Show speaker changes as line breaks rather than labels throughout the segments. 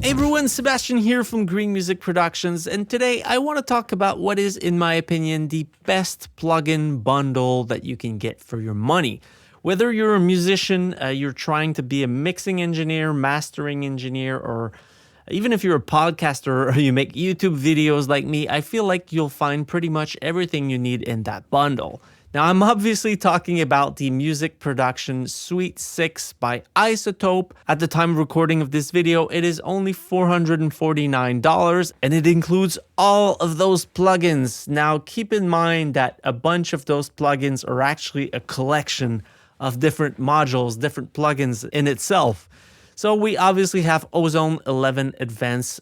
Hey everyone, Sebastian here from Green Music Productions, and today I want to talk about what is, in my opinion, the best plugin bundle that you can get for your money. Whether you're a musician, you're trying to be a mixing engineer, mastering engineer, or even if you're a podcaster or you make YouTube videos like me, I feel like you'll find pretty much everything you need in that bundle. Now, I'm obviously talking about the Music Production Suite 6 by Izotope. At the time of recording of this video, it is only $449, and it includes all of those plugins. Now, keep in mind that a bunch of those plugins are actually a collection of different modules, different plugins in itself. So we obviously have Ozone 11 Advanced.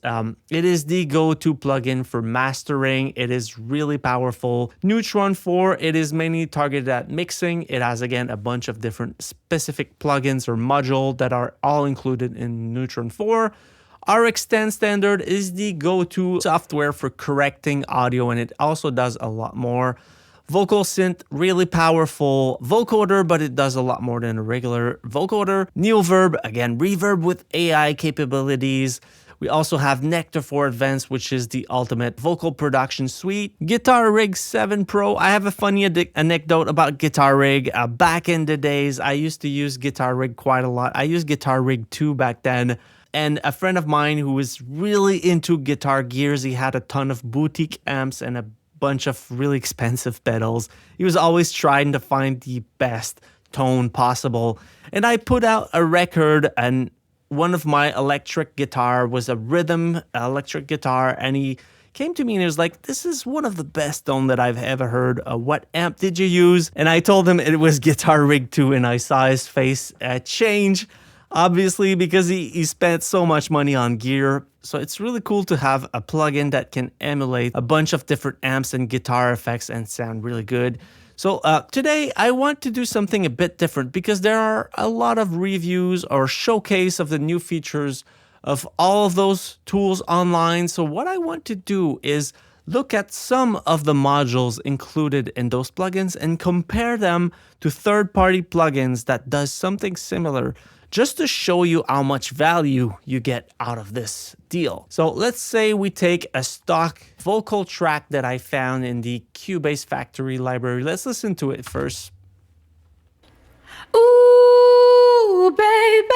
It is the go-to plugin for mastering. It is really powerful. Neutron 4, it is mainly targeted at mixing. It has, again, a bunch of different specific plugins or modules that are all included in Neutron 4. RX10 Standard is the go-to software for correcting audio, and it also does a lot more. VocalSynth, really powerful vocoder, but it does a lot more than a regular vocoder. Neoverb, again, reverb with AI capabilities. We also have Nectar for Advanced, which is the ultimate vocal production suite. Guitar Rig 7 Pro. I have a funny anecdote about Guitar Rig. Back in the days, I used to use Guitar Rig quite a lot. I used Guitar Rig 2 back then. And a friend of mine who was really into guitar gears, he had a ton of boutique amps and a bunch of really expensive pedals. He was always trying to find the best tone possible. And I put out a record, and one of my electric guitar was a rhythm electric guitar, and he came to me and he was like, "This is one of the best tone that I've ever heard. What amp did you use?" And I told him it was Guitar Rig 2, and I saw his face change, obviously, because he spent so much money on gear. So it's really cool to have a plugin that can emulate a bunch of different amps and guitar effects and sound really good. So today I want to do something a bit different because there are a lot of reviews or showcase of the new features of all of those tools online. So what I want to do is look at some of the modules included in those plugins and compare them to third-party plugins that does something similar, just to show you how much value you get out of this deal. So let's say we take a stock vocal track that I found in the Cubase Factory library. Let's listen to it first.
Ooh, baby.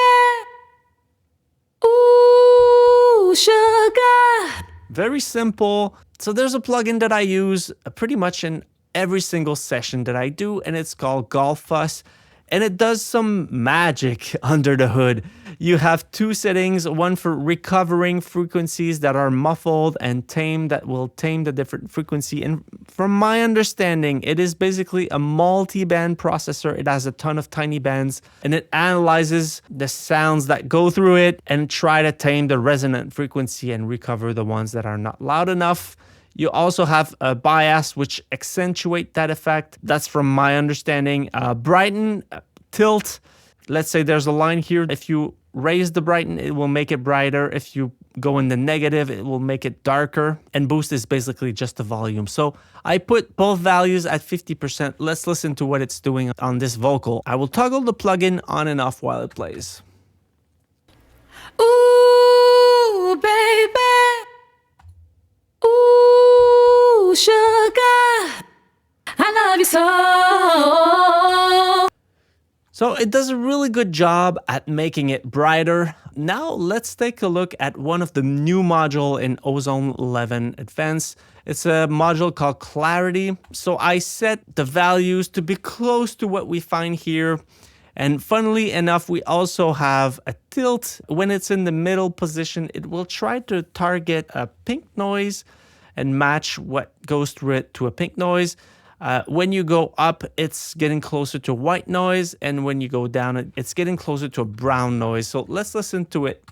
Ooh, sugar.
Very simple. So there's a plugin that I use pretty much in every single session that I do, and it's called Gullfoss. And it does some magic under the hood. You have two settings, one for recovering frequencies that are muffled and tame, that will tame the different frequency. And from my understanding, it is basically a multi-band processor. It has a ton of tiny bands, and it analyzes the sounds that go through it and try to tame the resonant frequency and recover the ones that are not loud enough. You also have a bias, which accentuate that effect. That's from my understanding. Brighten, tilt. Let's say there's a line here. If you raise the brighten, it will make it brighter. If you go in the negative, it will make it darker. And boost is basically just the volume. So I put both values at 50%. Let's listen to what it's doing on this vocal. I will toggle the plugin on and off while it plays.
Ooh, baby. Ooh, sugar, I love you so.
So it does a really good job at making it brighter. Now let's take a look at one of the new modules in Ozone 11 Advanced. It's a module called Clarity. So I set the values to be close to what we find here. And funnily enough, we also have a tilt. When it's in the middle position, it will try to target a pink noise and match what goes through it to a pink noise. When you go up, it's getting closer to white noise. And when you go down, it's getting closer to a brown noise. So let's listen to it.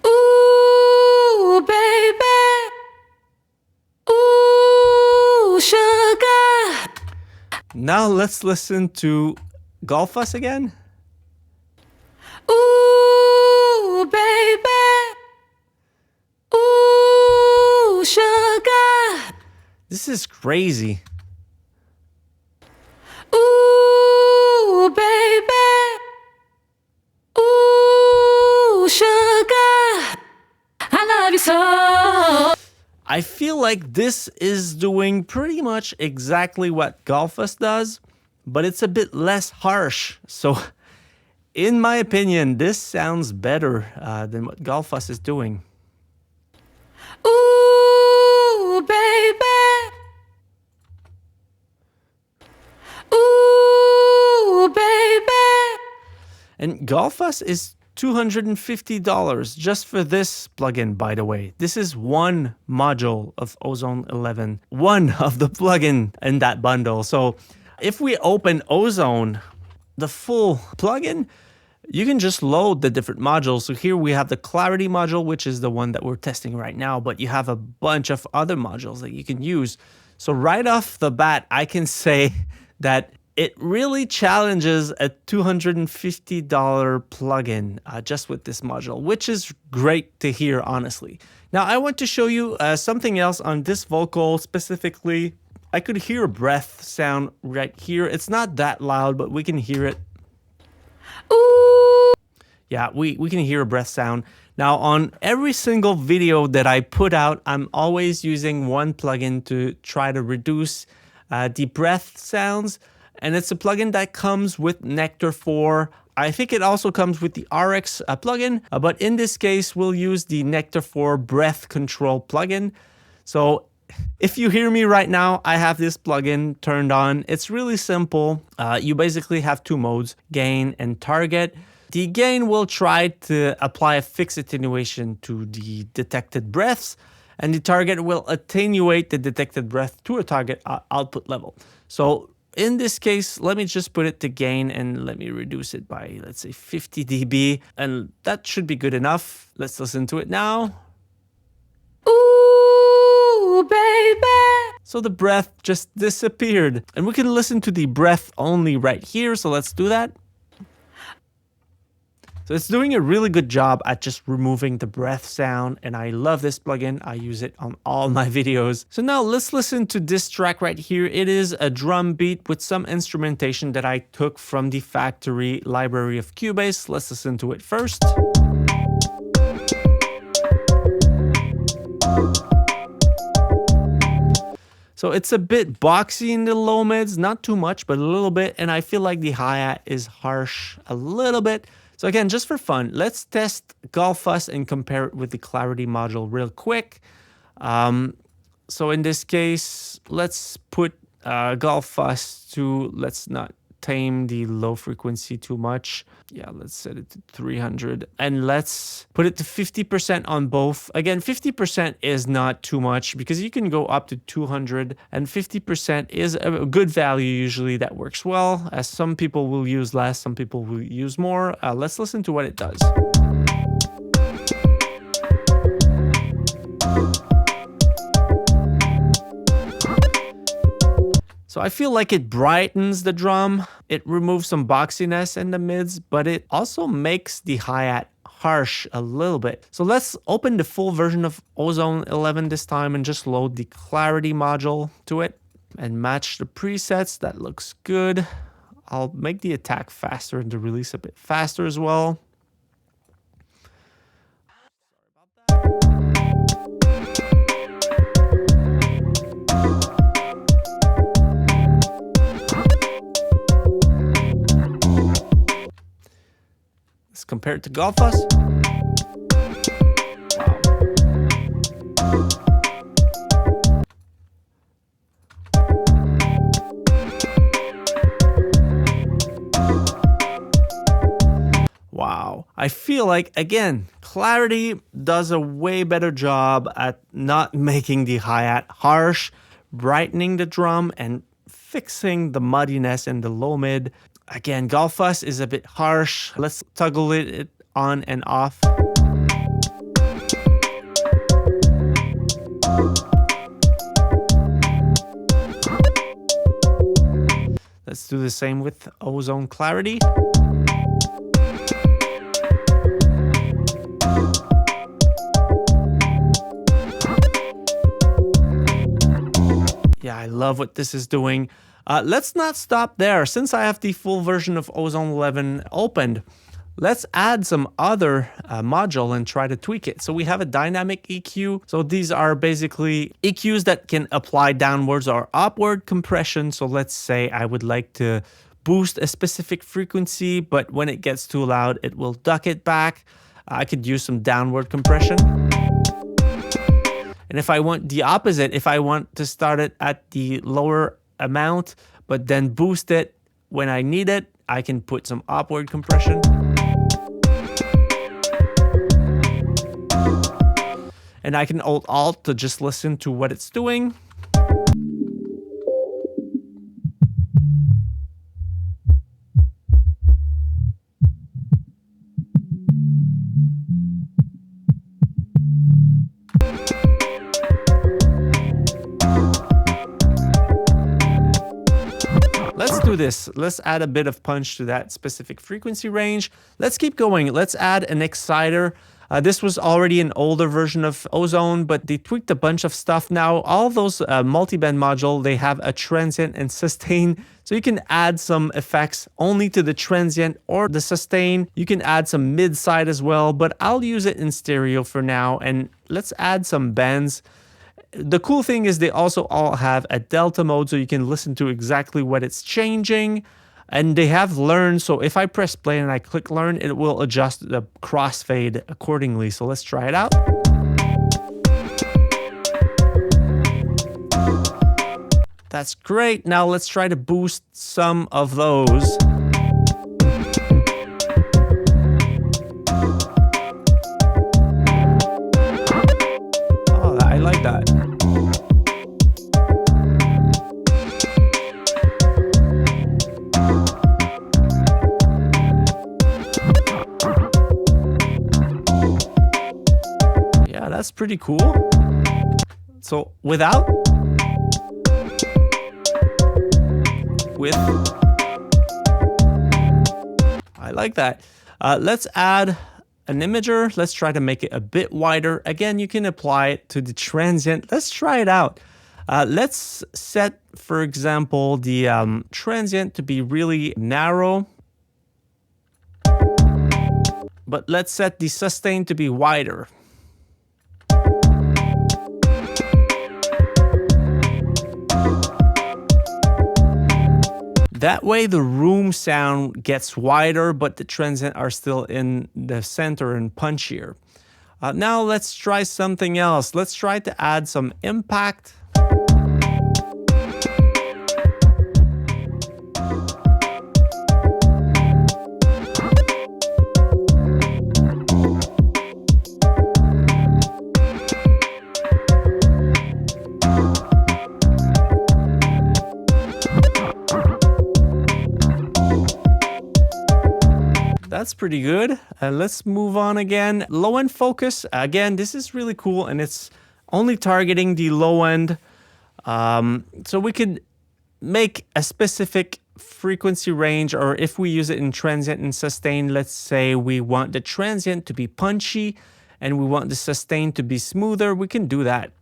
Ooh, baby. Ooh, sugar.
Now let's listen to Gullfoss again.
Ooh, baby. Ooh, sugar.
This is crazy.
Ooh, baby. Ooh, sugar.
I feel like this is doing pretty much exactly what Gullfoss does, but it's a bit less harsh. So in my opinion, this sounds better than what Gullfoss is doing.
Ooh, baby. Ooh, baby.
And Gullfoss is $250 just for this plugin, by the way. This is one module of Ozone 11, one of the plugin in that bundle. So if we open Ozone, the full plugin, you can just load the different modules. So here we have the clarity module, which is the one that we're testing right now, but you have a bunch of other modules that you can use. So right off the bat, I can say that it really challenges a $250 plugin just with this module, which is great to hear, honestly. Now, I want to show you something else on this vocal specifically. I could hear a breath sound right here. It's not that loud, but we can hear it.
Ooh.
Yeah, we can hear a breath sound. Now, on every single video that I put out, I'm always using one plugin to try to reduce the breath sounds. And it's a plugin that comes with Nectar 4. I think it also comes with the RX plugin, but in this case, we'll use the Nectar 4 breath control plugin. So if you hear me right now, I have this plugin turned on. It's really simple. You basically have two modes, gain and target. The gain will try to apply a fixed attenuation to the detected breaths, and the target will attenuate the detected breath to a target output level. So in this case, let me just put it to gain and let me reduce it by, let's say, 50 dB. And that should be good enough. Let's listen to it now.
Ooh, baby.
So the breath just disappeared. And we can listen to the breath only right here. So let's do that. So it's doing a really good job at just removing the breath sound, and I love this plugin. I use it on all my videos. So now let's listen to this track right here. It is a drum beat with some instrumentation that I took from the factory library of Cubase. Let's listen to it first. So it's a bit boxy in the low mids, not too much, but a little bit. And I feel like the hi-hat is harsh a little bit. So again, just for fun, let's test Gullfoss and compare it with the clarity module real quick. So in this case, let's put Gullfoss to, let's not tame the low frequency too much. Yeah, let's set it to 300 and let's put it to 50% on both. Again, 50% is not too much because you can go up to 200 and 50% is a good value usually that works well, as some people will use less, some people will use more. Let's listen to what it does. So I feel like it brightens the drum, it removes some boxiness in the mids, but it also makes the hi-hat harsh a little bit. So let's open the full version of Ozone 11 this time and just load the clarity module to it and match the presets. That looks good. I'll make the attack faster and the release a bit faster as well. Compared to Gullfoss. Wow. I feel like, again, clarity does a way better job at not making the hi-hat harsh, brightening the drum, and fixing the muddiness in the low mid. Again, Gullfoss is a bit harsh. Let's toggle it on and off. Let's do the same with Ozone Clarity. Yeah, I love what this is doing. Let's not stop there. Since I have the full version of Ozone 11 opened, Let's add some other module and try to tweak it. So we have a dynamic EQ. So these are basically EQs that can apply downwards or upward compression. So let's say I would like to boost a specific frequency, but when it gets too loud, it will duck it back. I could use some downward compression. And if I want the opposite, if I want to start it at the lower amount, but then boost it when I need it, I can put some upward compression. And I can hold Alt to just listen to what it's doing. Let's do this. Let's add a bit of punch to that specific frequency range. Let's keep going. Let's add an exciter. This was already an older version of Ozone, but they tweaked a bunch of stuff. Now, all those multiband module, they have a transient and sustain. So you can add some effects only to the transient or the sustain. You can add some mid-side as well, but I'll use it in stereo for now. And let's add some bends. The cool thing is they also all have a delta mode, so you can listen to exactly what it's changing. And they have learn, so if I press play and I click learn, it will adjust the crossfade accordingly. So let's try it out. That's great. Now let's try to boost some of those. Oh, I like that. That's pretty cool. So without, with, I like that. Let's add an imager. Let's try to make it a bit wider. Again, you can apply it to the transient. Let's try it out. Let's set, for example, the transient to be really narrow. But let's set the sustain to be wider. That way the room sound gets wider, but the transient are still in the center and punchier. Now let's try something else. Let's try to add some impact. That's pretty good. Let's move on again. Low end focus. Again, this is really cool and it's only targeting the low end. So we could make a specific frequency range, or if we use it in transient and sustain, let's say we want the transient to be punchy and we want the sustain to be smoother, we can do that.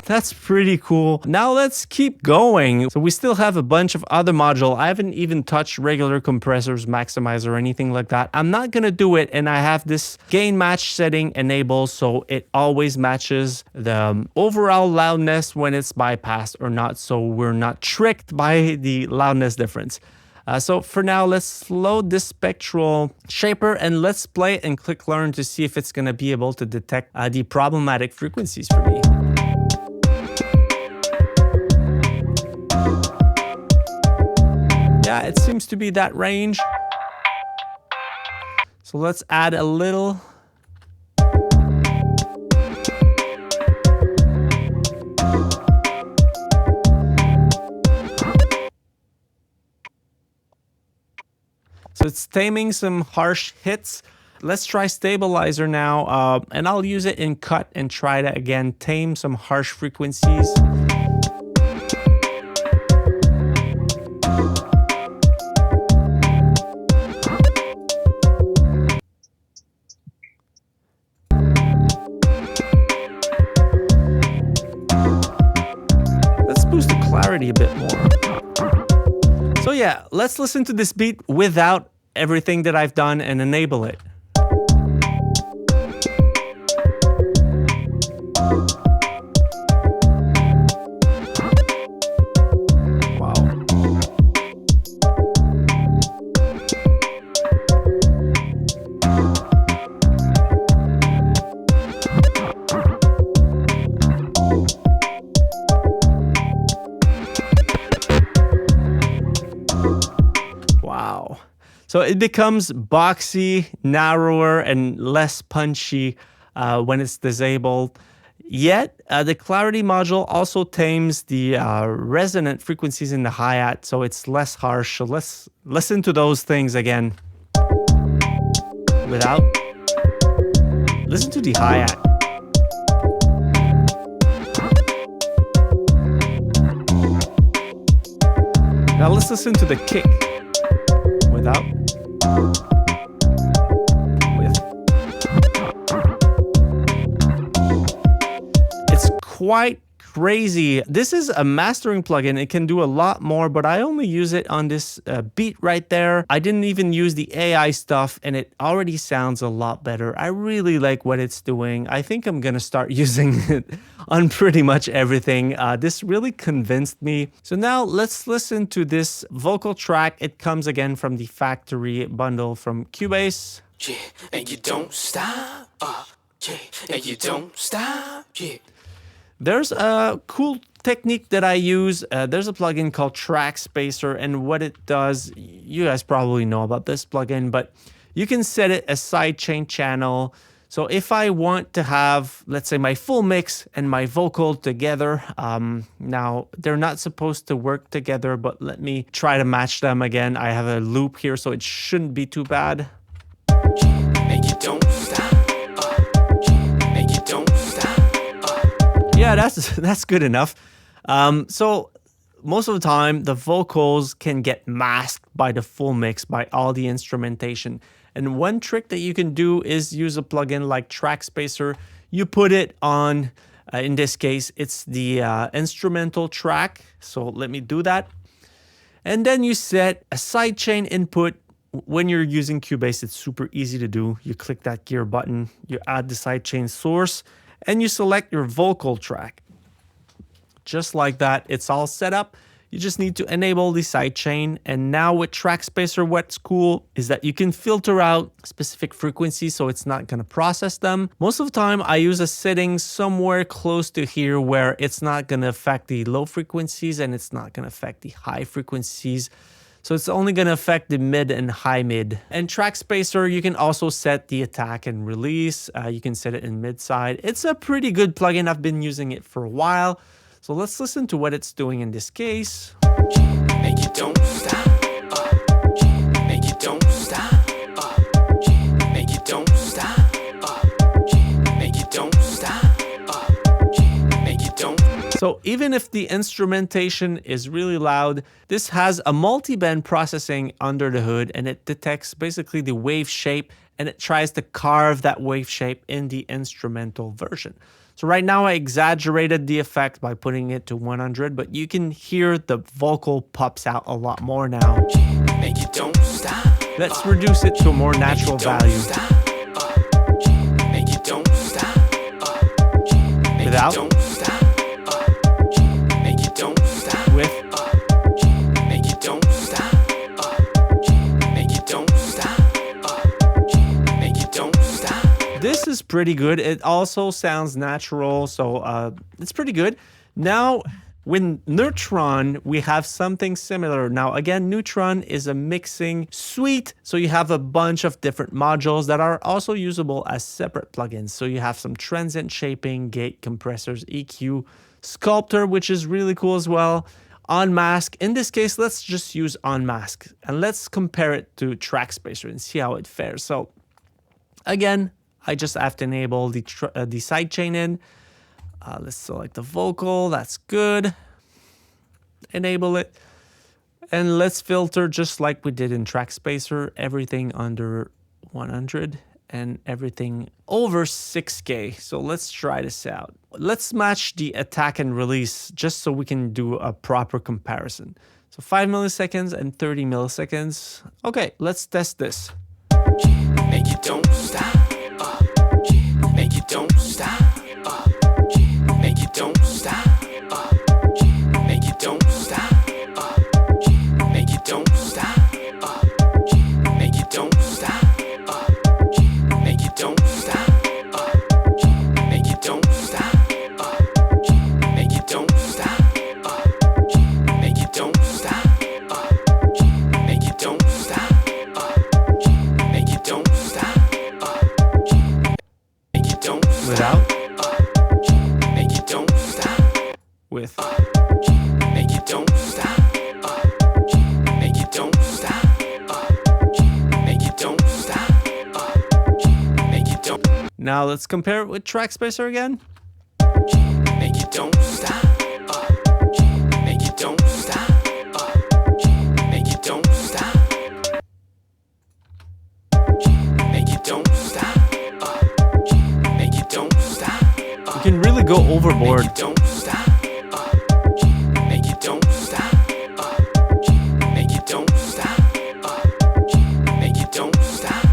That's pretty cool. Now let's keep going. So we still have a bunch of other modules. I haven't even touched regular compressors, maximizer, or anything like that. I'm not gonna do it, and I have this gain match setting enabled so it always matches the overall loudness when it's bypassed or not, so we're not tricked by the loudness difference. So for now, let's load this spectral shaper and let's play it and click learn to see if it's gonna be able to detect the problematic frequencies for me. Yeah, it seems to be that range. So let's add a little. So it's taming some harsh hits. Let's try stabilizer now, and I'll use it in cut and try to again tame some harsh frequencies. clarity a bit more. So yeah, let's listen to this beat without everything that I've done and enable it. So it becomes boxy, narrower, and less punchy when it's disabled. Yet, the clarity module also tames the resonant frequencies in the hi-hat, so it's less harsh. So let's listen to those things again. Without. Listen to the hi-hat. Now let's listen to the kick. Without. It's quite crazy. This is a mastering plugin. It can do a lot more, but I only use it on this beat right there. I didn't even use the AI stuff, and it already sounds a lot better. I really like what it's doing. I think I'm gonna start using it on pretty much everything. This really convinced me. So now let's listen to this vocal track. It comes again from the factory bundle from Cubase.
Yeah, and you don't stop. Yeah, and you don't stop. Yeah.
There's a cool technique that I use. There's a plugin called TrackSpacer, and what it does, you guys probably know about this plugin, but you can set it as sidechain channel. So if I want to have, let's say, my full mix and my vocal together, now they're not supposed to work together, but let me try to match them again. I have a loop here, so it shouldn't be too bad.
And you don't stop. And you don't stop.
Yeah, that's good enough. So most of the time, the vocals can get masked by the full mix, by all the instrumentation. And one trick that you can do is use a plugin like TrackSpacer. You put it on, in this case, it's the instrumental track. So let me do that. And then you set a sidechain input. When you're using Cubase, it's super easy to do. You click that gear button, you add the sidechain source, and you select your vocal track. Just like that, it's all set up. You just need to enable the sidechain. And now with TrackSpacer, what's cool is that you can filter out specific frequencies, so it's not gonna process them. Most of the time, I use a setting somewhere close to here where it's not gonna affect the low frequencies and it's not gonna affect the high frequencies. So it's only going to affect the mid and high mid. And TrackSpacer, you can also set the attack and release. You can set it in mid side. It's a pretty good plugin. I've been using it for a while. So let's listen to what it's doing in this case.
And you don't stop. And you don't stop. And you don't stop. And you don't stop. And you don't.
So even if the instrumentation is really loud, this has a multi-band processing under the hood, and it detects basically the wave shape, and it tries to carve that wave shape in the instrumental version. So right now I exaggerated the effect by putting it to 100, but you can hear the vocal pops out a lot more now.
And you don't stop.
Let's reduce it to a more natural value.
And you don't stop.
Without. With.
And you don't stop. And you don't stop. And you don't stop.
This is pretty good. It also sounds natural, so it's pretty good. Now, with Neutron, we have something similar. Now, again, Neutron is a mixing suite, so you have a bunch of different modules that are also usable as separate plugins. So you have some transient shaping, gate compressors, EQ, Sculptor, which is really cool as well. Unmask. In this case, let's just use Unmask, and let's compare it to TrackSpacer and see how it fares. So again, I just have to enable the sidechain in. Let's select the vocal. That's good. Enable it. And let's filter just like we did in TrackSpacer, everything under 100. and everything over 6K. So let's try this out. Let's match the attack and release just so we can do a proper comparison. So 5 milliseconds and 30 milliseconds. Okay, let's test this.
Make it don't stop. Yeah. Make it don't stop. Yeah. Make it don't stop. Yeah. Make it don't stop. Yeah. Make it don't stop. Yeah. Make it don't stop. Yeah. Make it don't stop. Yeah. Make it don't stop. Yeah. Make it don't stop. Yeah. Make it don't stop. Yeah. Make it don't stop. Make it don't stop. Make it don't stop.
Without.
Make it don't stop.
With.
Make it don't stop. Make it don't stop. Make it don't stop. Make it don't.
Now let's compare it with TrackSpacer again.
Make it don't stop. Make it don't stop. Make it don't stop. Make it don't stop. Make it don't stop.
You can really go overboard.
Make it don't stop. Make it don't stop. Make it don't stop. Make it don't stop.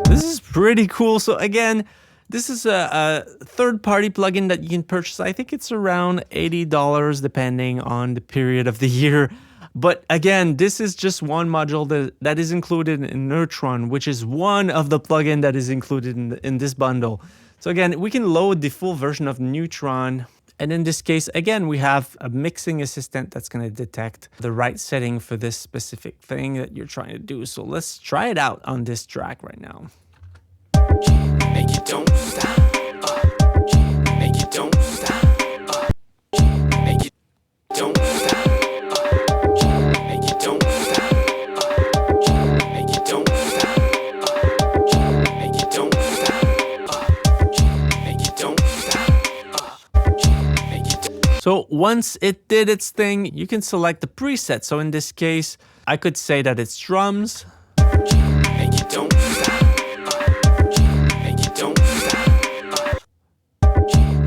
This is pretty cool. So again, this is a third-party plugin that you can purchase. I think it's around $80 depending on the period of the year. But again, this is just one module that is included in Neutron, which is one of the plugin that is included in this bundle. So again, we can load the full version of Neutron. And in this case, again, we have a mixing assistant that's going to detect the right setting for this specific thing that you're trying to do. So let's try it out on this track right now.
Make it don't stop. Make it don't stop. Make it don't stop. Make it don't stop. Make it don't stop. Make it don't stop. Make it don't stop. Make it don't.
So once it did its thing, you can select the preset. So in this case, I could say that it's drums.
Make it don't stop. Make it don't stop.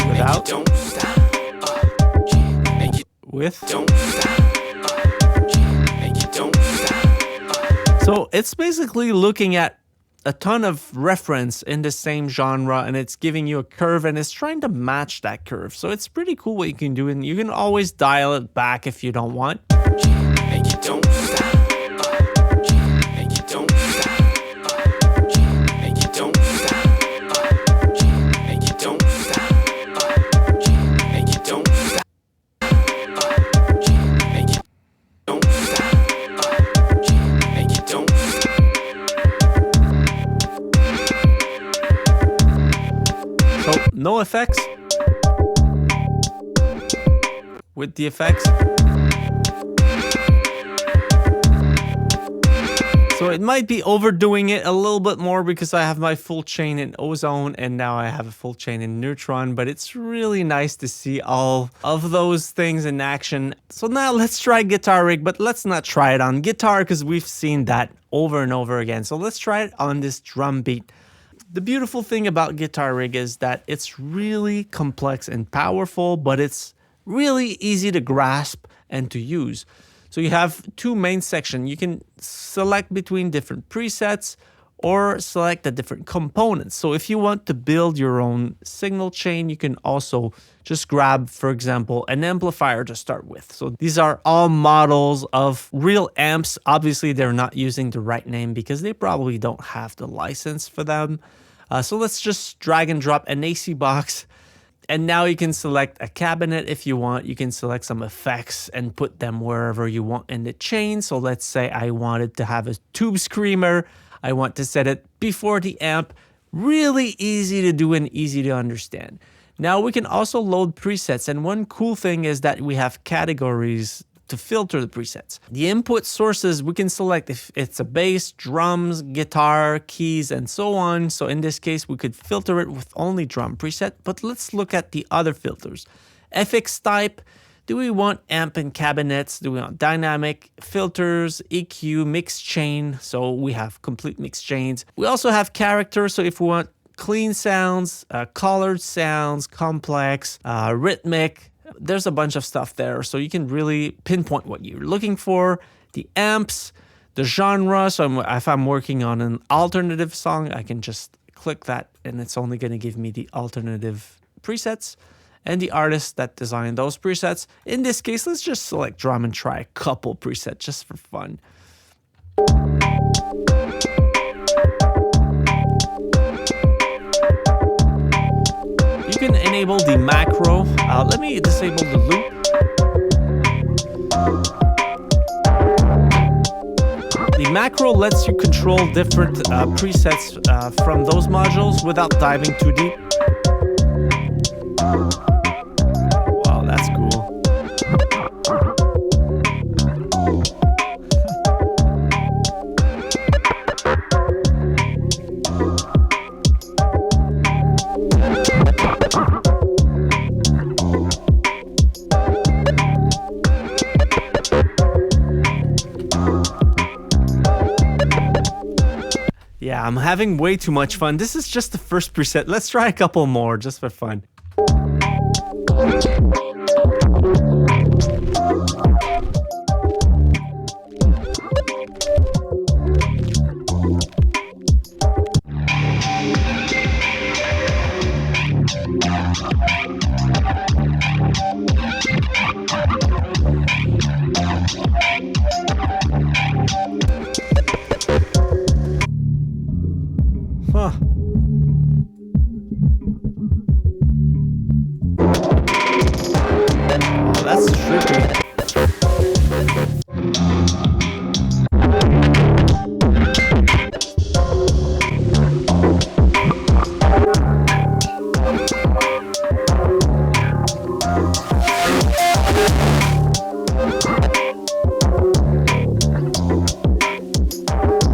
Without.
Don't stop. Make it
With.
don't stop. Make it don't stop.
So it's basically looking at a ton of reference in the same genre, and it's giving you a curve and it's trying to match that curve. So it's pretty cool what you can do, and you can always dial it back if you don't want.
Make it don't stop. Make it don't stop. Make it don't stop. Make it don't stop. Make it don't stop. Make it don't stop. Make it don't stop.
So no effects. With the effects. So it might be overdoing it a little bit more because I have my full chain in Ozone and now I have a full chain in Neutron, but it's really nice to see all of those things in action. So now let's try Guitar Rig, but let's not try it on guitar because we've seen that over and over again. So let's try it on this drum beat. The beautiful thing about Guitar Rig is that it's really complex and powerful, but it's really easy to grasp and to use. So you have two main sections. You can select between different presets or select the different components. So if you want to build your own signal chain, you can also just grab, for example, an amplifier to start with. So these are all models of real amps. Obviously, they're not using the right name because they probably don't have the license for them. So let's just drag and drop an AC box. And now you can select a cabinet if you want. You can select some effects and put them wherever you want in the chain. So let's say I wanted to have a tube screamer. I want to set it before the amp. Really easy to do and easy to understand. Now we can also load presets. And one cool thing is that we have categories to filter the presets. The input sources, we can select if it's a bass, drums, guitar, keys, and so on. So in this case, we could filter it with only drum preset, but let's look at the other filters. FX type, Do we want amp and cabinets? Do we want dynamic, filters, EQ, mix chain? So we have complete mix chains. We also have character. So if we want clean sounds, colored sounds, complex, rhythmic, there's a bunch of stuff there. So you can really pinpoint what you're looking for. The amps, the genre. So if I'm working on an alternative song, I can just click that and it's only going to give me the alternative presets. And the artist that designed those presets. In this case, let's just select drum and try a couple presets just for fun. You can enable the macro. Let me disable the loop. The macro lets you control different presets from those modules without diving too deep. Wow, that's cool. Yeah, I'm having way too much fun. This is just the first preset. Let's try a couple more just for fun. Huh. Oh, that's trippy.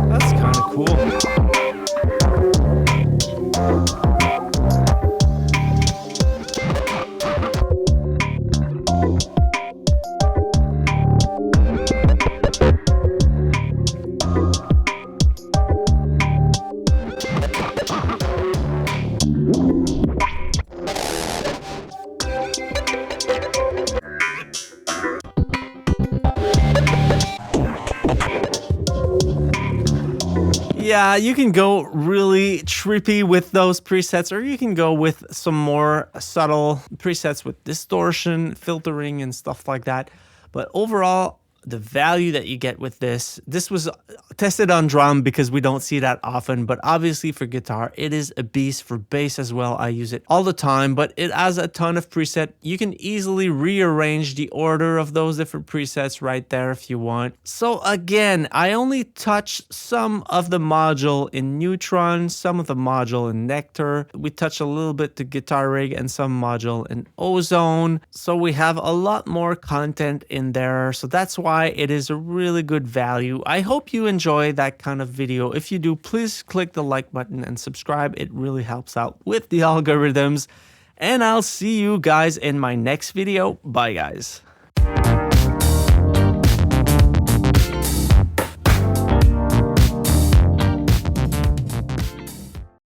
That's kind of cool. Yeah, you can go really trippy with those presets, or you can go with some more subtle presets with distortion, filtering, and stuff like that. But overall, the value that you get with this was tested on drum because we don't see that often, but obviously for guitar, it is a beast. For bass as well, I use it all the time, but it has a ton of preset. You can easily rearrange the order of those different presets right there if you want. So again, I only touched some of the module in Neutron, some of the module in Nectar. We touched a little bit the guitar rig and some module in Ozone. So we have a lot more content in there. So that's why it is a really good value. I hope you enjoy that kind of video. If you do, please click the like button and subscribe. It really helps out with the algorithms. And I'll see you guys in my next video. Bye, guys.